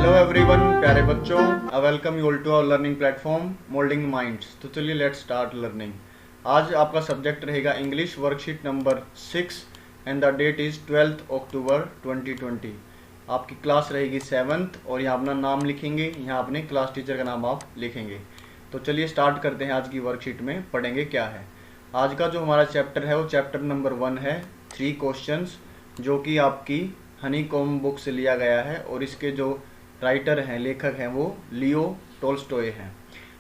Hello everyone, प्यारे बच्चों, welcome you all to our learning platform Moulding Minds. तो चलिए लेट्स स्टार्ट लर्निंग। आज आपका सब्जेक्ट रहेगा English, worksheet number 6 and the date is 12 October 2020। आपकी क्लास रहेगी 7th और यहाँ अपना नाम लिखेंगे, यहाँ अपने क्लास टीचर का नाम आप लिखेंगे। तो चलिए स्टार्ट करते हैं। आज की वर्कशीट में पढ़ेंगे क्या है। आज का जो हमारा चैप्टर है वो चैप्टर नंबर 1 है, 3 क्वेश्चंस, जो कि आपकी हनीकॉम्ब बुक से लिया गया है और इसके जो राइटर हैं, लेखक हैं, वो लियो टोल्स्टॉय हैं।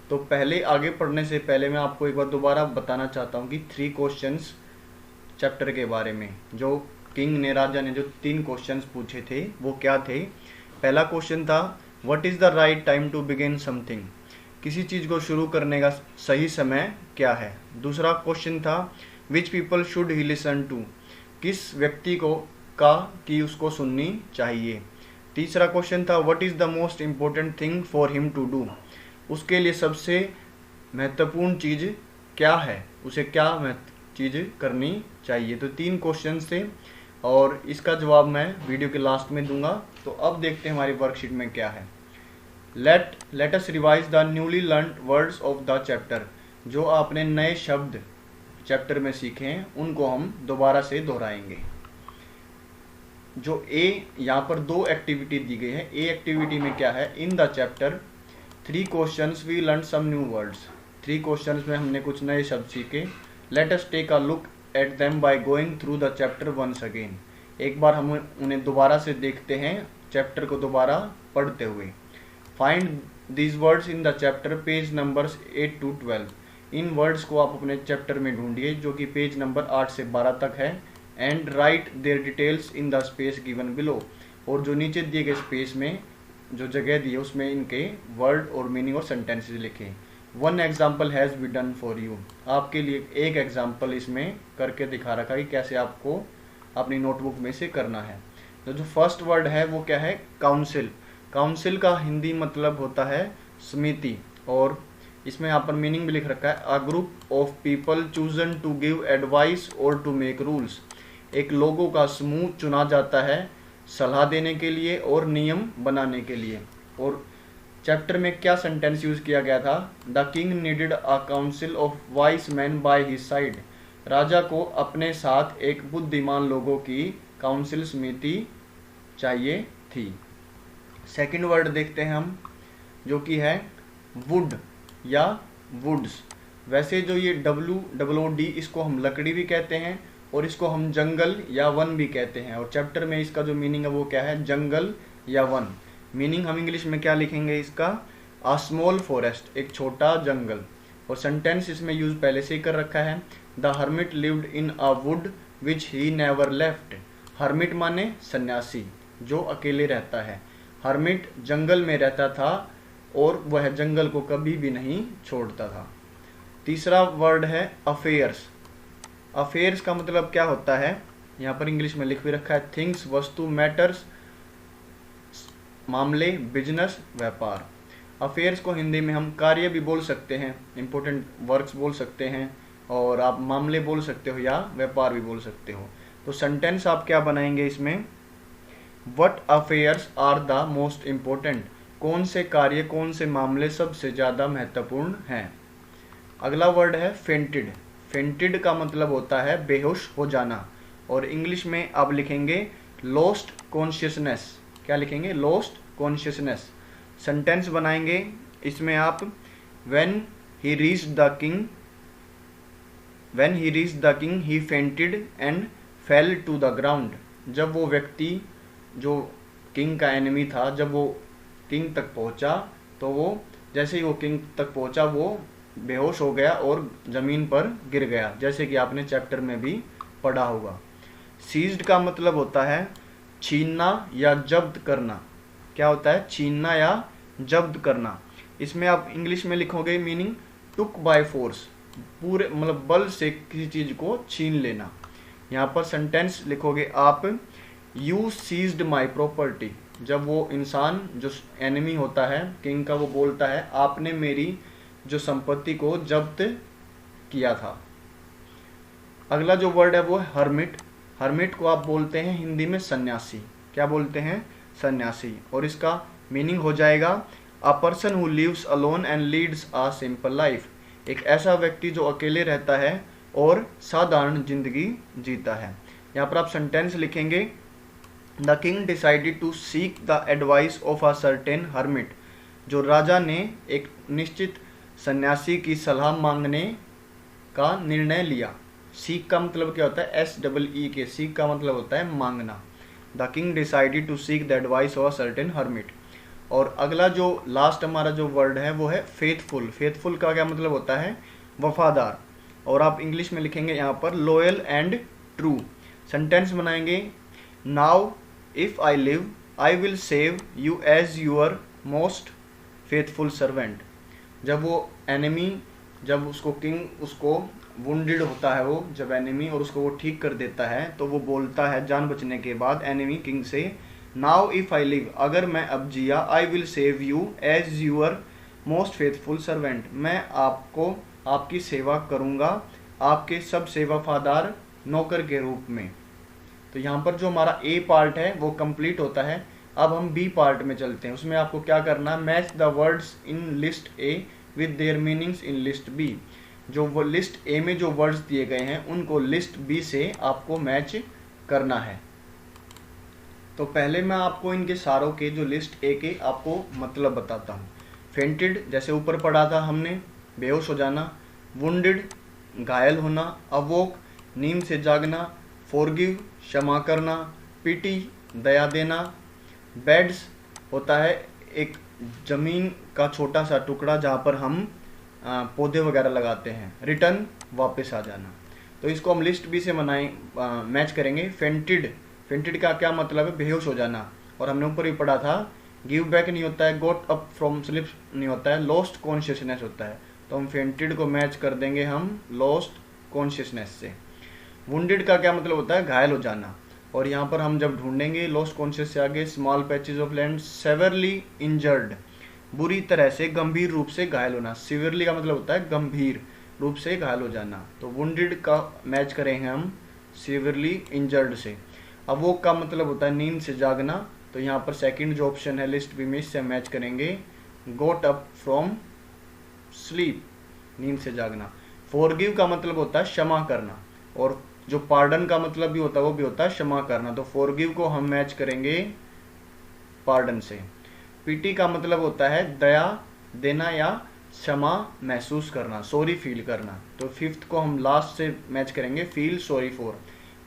तो पहले आगे पढ़ने से पहले मैं आपको एक बार दोबारा बताना चाहता हूँ कि 3 क्वेश्चंस चैप्टर के बारे में, जो किंग ने, राजा ने जो 3 क्वेश्चंस पूछे थे वो क्या थे। पहला क्वेश्चन था what is the right time to begin something, किसी चीज़ को शुरू करने का सही समय क्या है। दूसरा क्वेश्चन था which people should he listen to, किस व्यक्ति को की उसको सुननी चाहिए। तीसरा क्वेश्चन था what is the most important thing for him to do, उसके लिए सबसे महत्वपूर्ण चीज़ क्या है, उसे क्या चीज़ करनी चाहिए। तो 3 क्वेश्चन थे और इसका जवाब मैं वीडियो के लास्ट में दूंगा। तो अब देखते हैं हमारी वर्कशीट में क्या है। Let us revise the newly learned words of the chapter, जो आपने नए शब्द चैप्टर में सीखे हैं उनको हम दोबारा से दोहराएंगे। जो ए, यहाँ पर 2 एक्टिविटी दी गई है। ए एक्टिविटी में क्या है, in the chapter 3 questions we learn some new words, 3 questions में हमने कुछ नए शब्द सीखे। Let us take a look at them by going through the chapter once again, एक बार हम उन्हें दोबारा से देखते हैं, चैप्टर को दोबारा पढ़ते हुए। Find these words in the chapter, page numbers 8 to 12, in words को आप अपने चैप्टर में ढूंढिए जो कि पेज नंबर 8 से 12 तक है। And write their details in the space given below, और जो नीचे दिए गए स्पेस में जो जगह दी है उसमें इनके वर्ड और मीनिंग और सेंटेंसेस लिखें। 1 example has be done for you, आपके लिए एक एग्जाम्पल इसमें करके दिखा रखा है कि कैसे आपको अपनी नोटबुक में से करना है। तो जो फर्स्ट वर्ड है वो क्या है, काउंसिल। काउंसिल का हिंदी मतलब होता है समिति, और इसमें यहाँ पर मीनिंग भी लिख रखा है, a group of people chosen to give advice और टू मेक रूल्स, एक लोगों का समूह चुना जाता है सलाह देने के लिए और नियम बनाने के लिए। और चैप्टर में क्या सेंटेंस यूज किया गया था, the king needed a council of wise man by his side, राजा को अपने साथ एक बुद्धिमान लोगों की काउंसिल समिति चाहिए थी। सेकंड वर्ड देखते हैं हम, जो कि है वुड या वुड्स। वैसे जो ये WOOD, इसको हम लकड़ी भी कहते हैं और इसको हम जंगल या वन भी कहते हैं। और चैप्टर में इसका जो मीनिंग है वो क्या है, जंगल या वन। मीनिंग हम इंग्लिश में क्या लिखेंगे इसका, अ स्मॉल फॉरेस्ट, एक छोटा जंगल। और सेंटेंस इसमें यूज पहले से ही कर रखा है, the hermit lived in a would which he never left. Hermit माने सन्यासी, जो अकेले रहता है। हर्मिट जंगल में रहता था और वह जंगल को कभी भी नहीं छोड़ता था। तीसरा वर्ड है अफेयर्स। अफेयर्स का मतलब क्या होता है, यहाँ पर इंग्लिश में लिख भी रखा है, थिंग्स, वस्तु, मैटर्स, मामले, बिजनेस, व्यापार। अफेयर्स को हिंदी में हम कार्य भी बोल सकते हैं, इंपॉर्टेंट वर्क्स बोल सकते हैं, और आप मामले बोल सकते हो या व्यापार भी बोल सकते हो। तो सेंटेंस आप क्या बनाएंगे इसमें, what affairs are the most important, कौन से कार्य, कौन से मामले सबसे ज़्यादा महत्वपूर्ण हैं। अगला वर्ड है फेंटेड। फेंटेड का मतलब होता है बेहोश हो जाना, और इंग्लिश में आप लिखेंगे लॉस्ट कॉन्शियसनेस। क्या लिखेंगे, लॉस्ट कॉन्शियसनेस। सेंटेंस बनाएंगे इसमें आप, when he reached the king he fainted and fell to the ground, जब वो व्यक्ति जो किंग का एनिमी था, जब वो किंग तक पहुंचा तो वो, जैसे ही वो किंग तक पहुंचा वो बेहोश हो गया और जमीन पर गिर गया, जैसे कि आपने चैप्टर में भी पढ़ा होगा। सीज्ड का मतलब होता है छीनना या जब्त करना। क्या होता है, छीनना या जब्त करना। इसमें आप इंग्लिश में लिखोगे मीनिंग टुक बाय फोर्स, पूरे मतलब बल से किसी चीज को छीन लेना। यहाँ पर सेंटेंस लिखोगे आप, यू सीज्ड माई प्रॉपर्टी, जब वो इंसान जो एनिमी होता है किंग का, वो बोलता है आपने मेरी जो संपत्ति को जब्त किया था। अगला जो वर्ड है वो है हर्मिट। हर्मिट को आप बोलते हैं हिंदी में सन्यासी। क्या बोलते हैं, सन्यासी। और इसका मीनिंग हो जाएगा a person who lives alone and leads a simple life, एक ऐसा व्यक्ति जो अकेले रहता है और साधारण जिंदगी जीता है। यहाँ पर आप सेंटेंस लिखेंगे the king decided to seek the advice of a certain hermit, जो राजा ने एक निश्चित सन्यासी की सलाह मांगने का निर्णय लिया। सीक का मतलब क्या होता है, SEE के, सीक का मतलब होता है मांगना। The king decided to seek the advice of a certain hermit. और अगला जो लास्ट हमारा जो वर्ड है वो है फेथफुल। फेथफुल का क्या मतलब होता है, वफादार, और आप इंग्लिश में लिखेंगे यहाँ पर लॉयल एंड ट्रू। सेंटेंस बनाएंगे now if I live I will save you as your most faithful servant. जब वो एनिमी, जब उसको किंग उसको वुंडेड होता है वो, जब एनिमी, और उसको वो ठीक कर देता है, तो वो बोलता है जान बचने के बाद एनिमी किंग से, नाउ इफ आई लिव, अगर मैं अब जिया, I will save you as your most faithful servant, मैं आपको आपकी सेवा करूँगा आपके सबसे वफादार नौकर के रूप में। तो यहाँ पर जो हमारा ए पार्ट है वो कंप्लीट होता है। अब हम बी पार्ट में चलते हैं। उसमें आपको क्या करना है, match the words in list A with their meanings in list B. जो वो लिस्ट ए में जो वर्ड्स दिए गए हैं उनको लिस्ट बी से आपको मैच करना है। तो पहले मैं आपको इनके सारों के जो लिस्ट ए के आपको मतलब बताता हूँ। फेंटेड जैसे ऊपर पढ़ा था हमने, बेहोश हो जाना। वुंडेड घायल होना। अवोक नींद से जागना। फॉरगिव क्षमा करना। पिटी दया देना। बेड्स होता है एक जमीन का छोटा सा टुकड़ा जहाँ पर हम पौधे वगैरह लगाते हैं। रिटर्न वापस आ जाना। तो इसको हम लिस्ट बी से मैच करेंगे। फेंटेड, फेंटेड का क्या मतलब है, बेहोश हो जाना। और हमने ऊपर ही पढ़ा था गिव बैक नहीं होता है, गोट अप फ्रॉम स्लिप नहीं होता है, लॉस्ट कॉन्शियसनेस होता है। तो हम फेंटेड को मैच कर देंगे हम लॉस्ट कॉन्शियसनेस से। वुंडेड का क्या मतलब होता है, घायल हो जाना। और यहाँ पर हम जब ढूंढेंगे लॉस्ट कॉन्शियस से आगे small patches of land. Severally injured, बुरी तरह से गंभीर रूप से घायल होना। सिवियरली का मतलब होता है गंभीर रूप से घायल हो जाना। तो वुंडेड का मैच करेंगे हम सिवियरली इंजर्ड से। अवोक का मतलब होता है नींद से जागना। तो यहाँ पर सेकंड जो ऑप्शन है लिस्ट बी में, इससे मैच करेंगे गोट अप फ्रॉम स्लीप, नींद से जागना। फॉरगिव का मतलब होता है क्षमा करना। और जो पार्डन का मतलब भी होता है वो भी होता है क्षमा करना। तो फॉरगिव को हम मैच करेंगे पार्डन से। पीटी का मतलब होता है दया देना या क्षमा महसूस करना, सॉरी फील करना। तो फिफ्थ को हम लास्ट से मैच करेंगे फील सॉरी फॉर।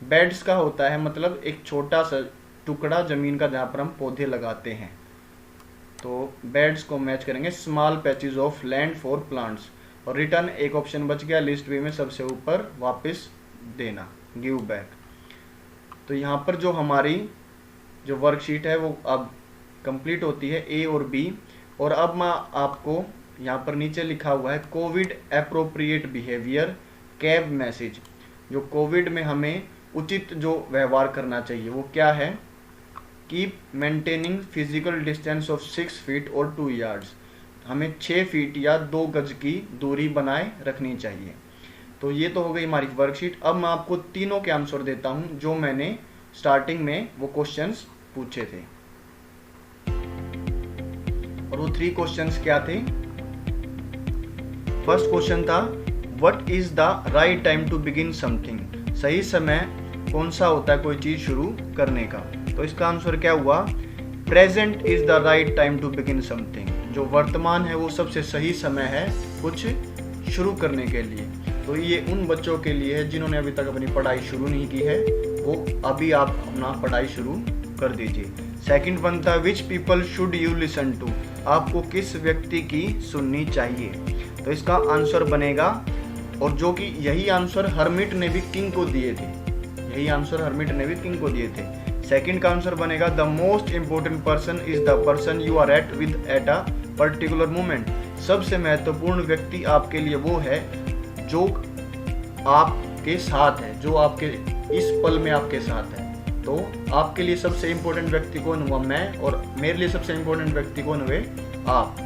बेड्स का होता है मतलब एक छोटा सा टुकड़ा जमीन का जहाँ पर हम पौधे लगाते हैं। तो बेड्स को मैच करेंगे small patches of land for plants. और रिटर्न एक ऑप्शन बच गया लिस्ट बी में, सबसे ऊपर वापस देना, गिव बैक। तो यहाँ पर जो हमारी जो वर्कशीट है वो अब कंप्लीट होती है, ए और बी। और अब मैं आपको यहाँ पर नीचे लिखा हुआ है Covid appropriate behaviour cab message. जो कोविड में हमें उचित जो व्यवहार करना चाहिए वो क्या है, keep maintaining physical distance of 6 feet और 2 यार्ड्स, हमें 6 फीट या 2 गज की दूरी बनाए रखनी चाहिए। तो ये तो हो गई हमारी वर्कशीट। अब मैं आपको तीनों के आंसर देता हूं जो मैंने स्टार्टिंग में वो क्वेश्चंस पूछे थे। और वो 3 क्वेश्चंस क्या थे। फर्स्ट क्वेश्चन था what is the right time to begin something, सही समय कौन सा होता है कोई चीज शुरू करने का। तो इसका आंसर क्या हुआ, present is the right time to begin something, जो वर्तमान है वो सबसे सही समय है कुछ शुरू करने के लिए। तो ये उन बच्चों के लिए है जिन्होंने अभी तक अपनी पढ़ाई शुरू नहीं की है, वो अभी आप अपना पढ़ाई शुरू कर दीजिए। सेकंड वन था which people should you listen to, आपको किस व्यक्ति की सुननी चाहिए। तो इसका आंसर बनेगा, और जो कि यही आंसर हर्मिट ने भी किंग को दिए थे, यही आंसर हर्मिट ने भी किंग को दिए थे। सेकंड का आंसर बनेगा the most important person is the person you are at with at a particular moment, सबसे महत्वपूर्ण व्यक्ति आपके लिए वो है जो आपके साथ है, जो आपके इस पल में आपके साथ है। तो आपके लिए सबसे इंपॉर्टेंट व्यक्ति कौन हुआ, मैं, और मेरे लिए सबसे इंपॉर्टेंट व्यक्ति कौन हुए, आप।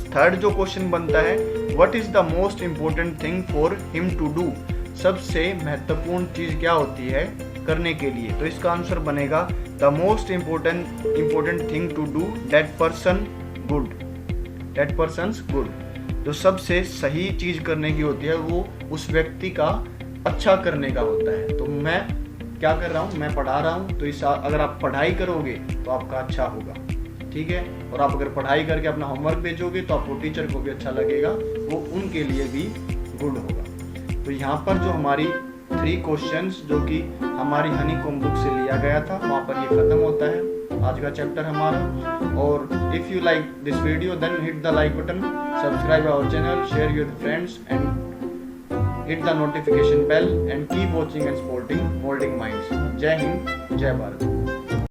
थर्ड जो क्वेश्चन बनता है what is the most important thing for him to do, सबसे महत्वपूर्ण चीज क्या होती है करने के लिए। तो इसका आंसर बनेगा the most important thing to do that person good. That person's good, जो सबसे सही चीज करने की होती है वो उस व्यक्ति का अच्छा करने का होता है। तो मैं क्या कर रहा हूँ, मैं पढ़ा रहा हूँ, तो इस अगर आप पढ़ाई करोगे तो आपका अच्छा होगा, ठीक है। और आप अगर पढ़ाई करके अपना होमवर्क भेजोगे तो आपको टीचर को भी अच्छा लगेगा, वो उनके लिए भी गुड होगा। तो यहाँ पर जो हमारी 3 क्वेश्चंस जो कि हमारी हनीकॉम्ब बुक से लिया गया था, वहाँ पर ये खत्म होता है आज का चैप्टर हमारा। और if you like this video then hit the like button, subscribe our channel, share with friends and hit the notification bell and keep watching and supporting Molding Minds. जय हिंद, जय भारत।